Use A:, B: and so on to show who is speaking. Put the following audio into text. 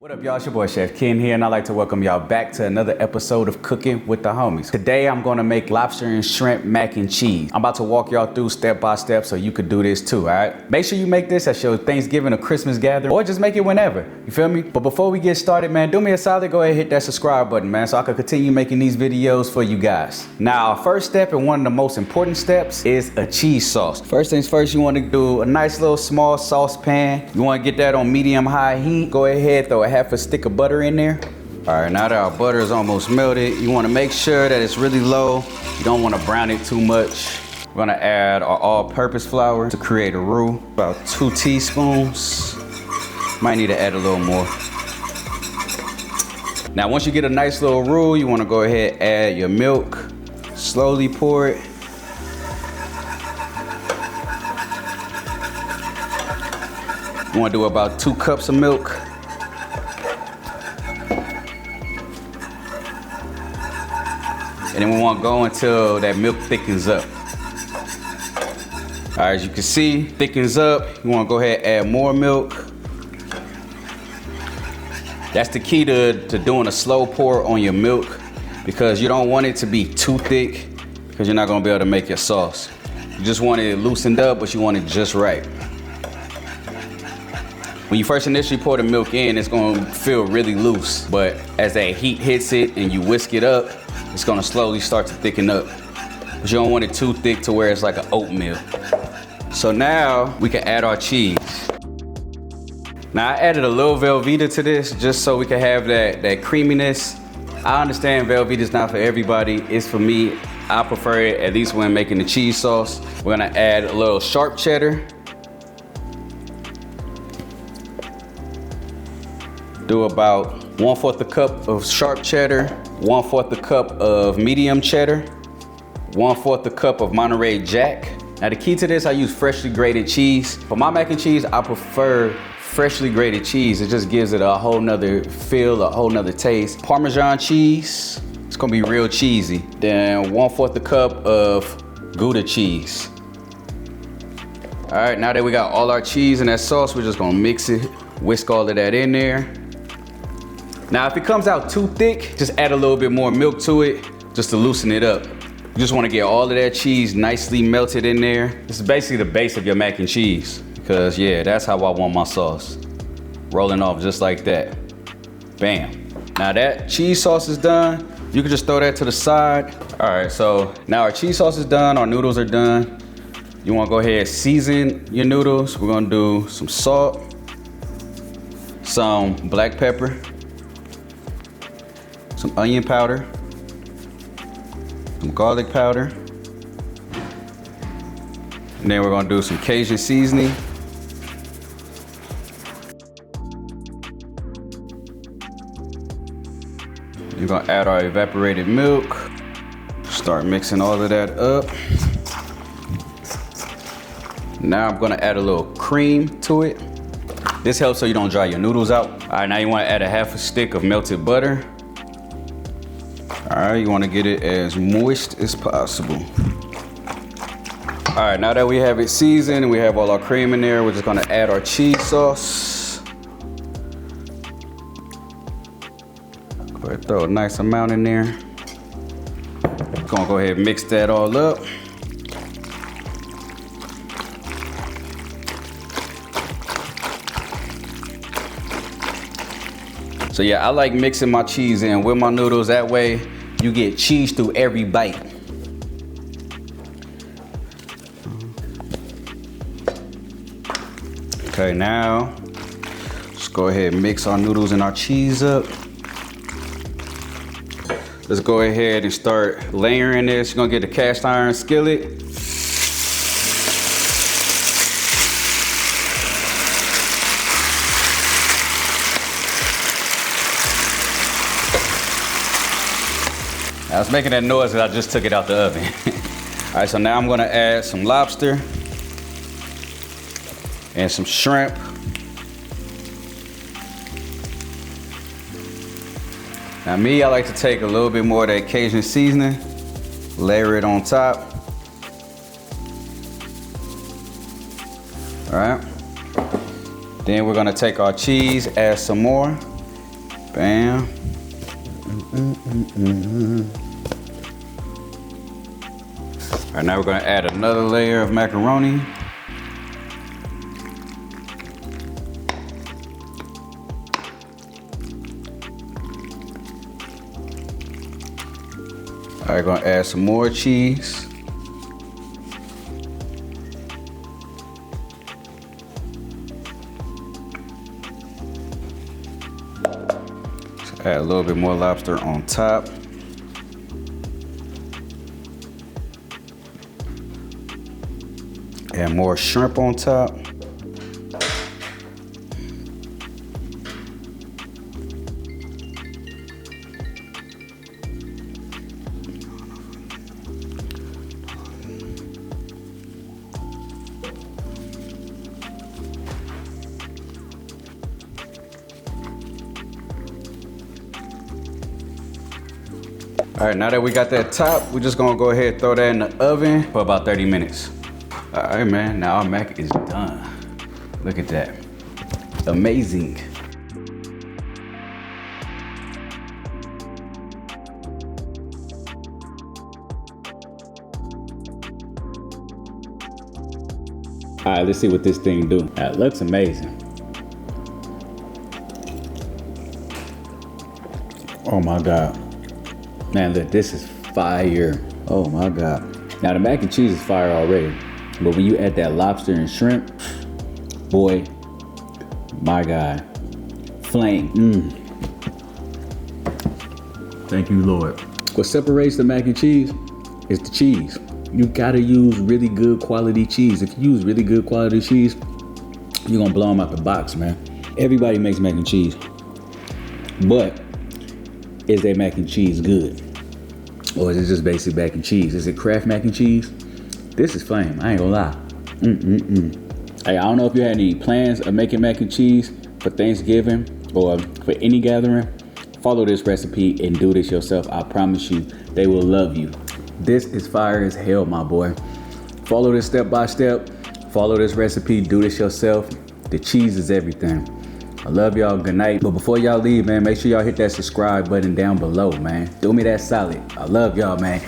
A: What up, y'all? It's your boy Chef Ken here, and I'd like to welcome y'all back to another episode of Cooking with the Homies. Today, I'm gonna make lobster and shrimp mac and cheese. I'm about to walk y'all through step by step so you could do this too, all right? Make sure you make this at your Thanksgiving or Christmas gathering, or just make it whenever, you feel me? But before we get started, man, do me a solid, go ahead and hit that subscribe button, man, so I can continue making these videos for you guys. Now, our first step and one of the most important steps is a cheese sauce. First things first, you wanna do a nice little small saucepan. You wanna get that on medium-high heat. Go ahead, throw a half a stick of butter in there. All right, now that our butter is almost melted, you wanna make sure that it's really low. You don't wanna brown it too much. We're gonna add our all-purpose flour to create a roux, about 2 teaspoons. Might need to add a little more. Now, once you get a nice little roux, you wanna go ahead and add your milk. Slowly pour it. You wanna do about 2 cups of milk. And then we want to go until that milk thickens up. All right, as you can see, thickens up. You want to go ahead and add more milk. That's the key to doing a slow pour on your milk, because you don't want it to be too thick, because you're not going to be able to make your sauce. You just want it loosened up, but you want it just right. When you first initially pour the milk in, it's going to feel really loose, but as that heat hits it and you whisk it up, it's gonna slowly start to thicken up. But you don't want it too thick to where it's like an oatmeal. So now we can add our cheese. Now I added a little Velveeta to this just so we can have that creaminess. I understand Velveeta is not for everybody, it's for me. I prefer it, at least when making the cheese sauce. We're gonna add a little sharp cheddar. Do about 1/4 a cup of sharp cheddar, 1/4 a cup of medium cheddar, 1/4 a cup of Monterey Jack. Now the key to this, I use freshly grated cheese. For my mac and cheese, I prefer freshly grated cheese. It just gives it a whole nother feel, a whole nother taste. Parmesan cheese, it's gonna be real cheesy. Then 1/4 a cup of Gouda cheese. All right, now that we got all our cheese in that sauce, we're just gonna mix it, whisk all of that in there. Now, if it comes out too thick, just add a little bit more milk to it, just to loosen it up. You just wanna get all of that cheese nicely melted in there. This is basically the base of your mac and cheese, because yeah, that's how I want my sauce. Rolling off just like that. Bam. Now that cheese sauce is done, you can just throw that to the side. All right, so now our cheese sauce is done, our noodles are done. You wanna go ahead and season your noodles. We're gonna do some salt, some black pepper, some onion powder, some garlic powder, and then we're gonna do some Cajun seasoning. You're gonna add our evaporated milk. Start mixing all of that up. Now I'm gonna add a little cream to it. This helps so you don't dry your noodles out. All right, now you wanna add a half a stick of melted butter. All right, you wanna get it as moist as possible. All right, now that we have it seasoned and we have all our cream in there, we're just gonna add our cheese sauce. Go ahead, throw a nice amount in there. Gonna go ahead and mix that all up. So yeah, I like mixing my cheese in with my noodles. That way you get cheese through every bite. Okay, now let's go ahead and mix our noodles and our cheese up. Let's go ahead and start layering this. You're gonna get the cast iron skillet. I was making that noise because I just took it out the oven. All right, so now I'm gonna add some lobster and some shrimp. Now me, I like to take a little bit more of that Cajun seasoning, layer it on top. All right. Then we're gonna take our cheese, add some more. Bam. All right, now we're gonna add another layer of macaroni. All right, gonna add some more cheese. Add a little bit more lobster on top. Add more shrimp on top. All right, now that we got that top, we're just gonna go ahead and throw that in the oven for about 30 minutes. All right, man, now our mac is done. Look at that, amazing. All right, let's see what this thing do. That looks amazing. Oh my God. Man, look, this is fire. Oh my God. Now the mac and cheese is fire already, but when you add that lobster and shrimp, boy, my God, flame. Thank you, Lord. What separates the mac and cheese is the cheese. You gotta use really good quality cheese. If you use really good quality cheese, you're gonna blow them out the box, man. Everybody makes mac and cheese, but is that mac and cheese good? Or is it just basic mac and cheese? Is it Kraft mac and cheese? This is flame, I ain't gonna lie. Hey, I don't know if you had any plans of making mac and cheese for Thanksgiving or for any gathering. Follow this recipe and do this yourself. I promise you, they will love you. This is fire as hell, my boy. Follow this step by step. Follow this recipe, do this yourself. The cheese is everything. I love y'all, good night. But before y'all leave, man, make sure y'all hit that subscribe button down below, man. Do me that solid. I love y'all, man.